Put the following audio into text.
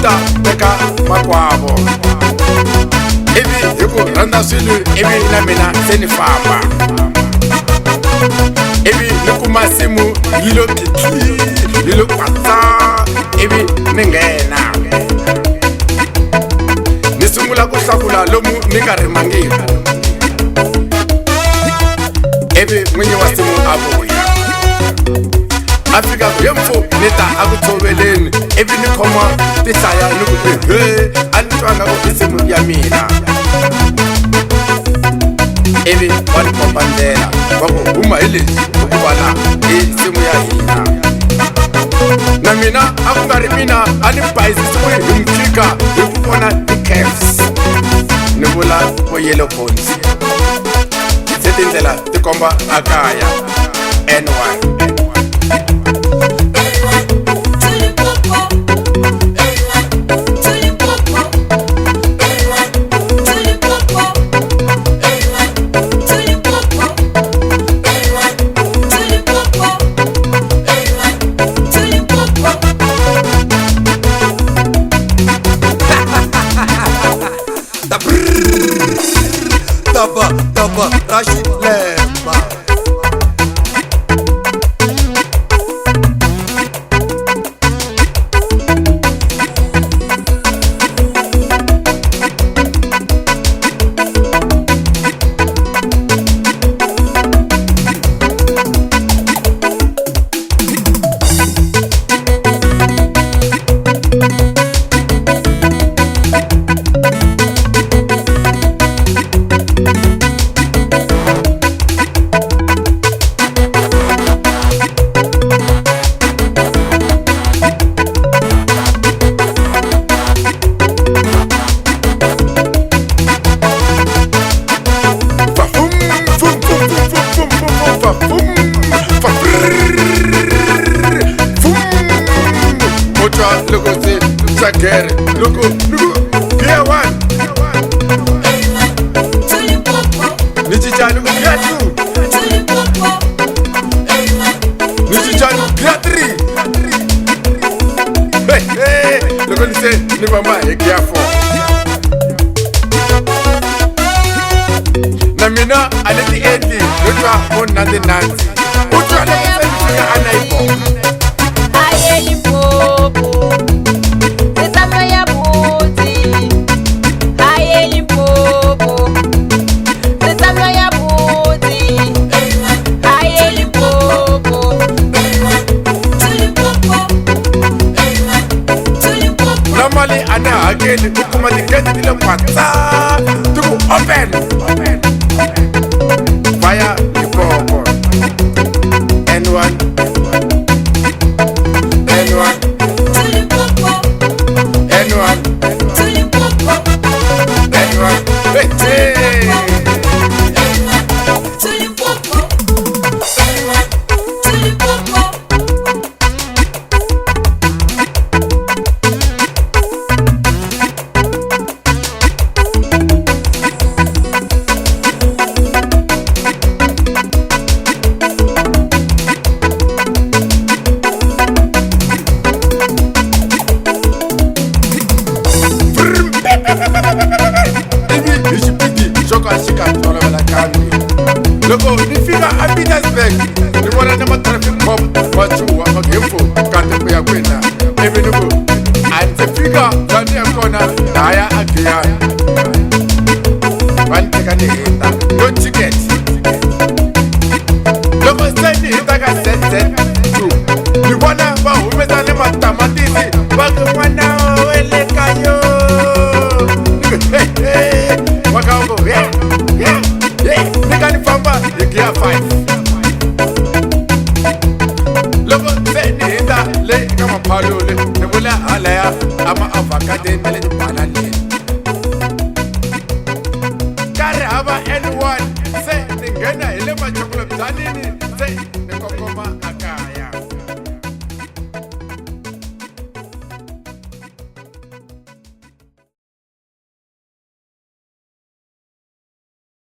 ta teka makwavo ivi hi ku rhandza swilo ivi na mina se ni famba ivi ni kuma simu yilo kitli yilo kwatsa ivi ni nghena ni sungula ku hlakula lomu ni nga rimangiki ivi n'winyi wa simu a vuya a fika yemfu ni ta a ku tshoveleni ivi ni khoma tihlaya ni ku he a ni twanga ku i simu ya mina ivi wa ni komba ndlela wa ku huma hi lexi hikuva la hi simu ya hina na mina a ku nga ri mina a ni bayisisiwe hi mkhika hi ku vona ti-caps ni vula vo yellow phones se tindlela ti komba a kaya N1 Tapa, Rashid Lemba. Look, gear one. Nichichanu, gear two. Nichichanu, gear three. Hey, look what he said. Nibama, gear four. Namina, aleti eti. Nutwa, on nandi nanti. Utwa, nufika anaipo. Normally, ana again, ukuma tiketi dile kwatsa, tuku open. Fire Limpopo. N1. N1. N1. N1. Hey. Loko nifika a Petersburg ni vona na ma-traffic cop va chuha va ngemfu kati ku ya kwina ivi ni ku a ndzi fika la ni ya kona daya a Giyani va ni teka ni hita no ticket loko se ni hita ka ZZ2 ni vona va humesa ni matamatisi va ku n'wana we le kayo va ka ku nika ni famba hi gear 5 loko se ni hita le ka maphalule ni vula halaya ama-avocadeni na le tibananeni karhi hava N1 se ni nghena hi le machokolobyanini se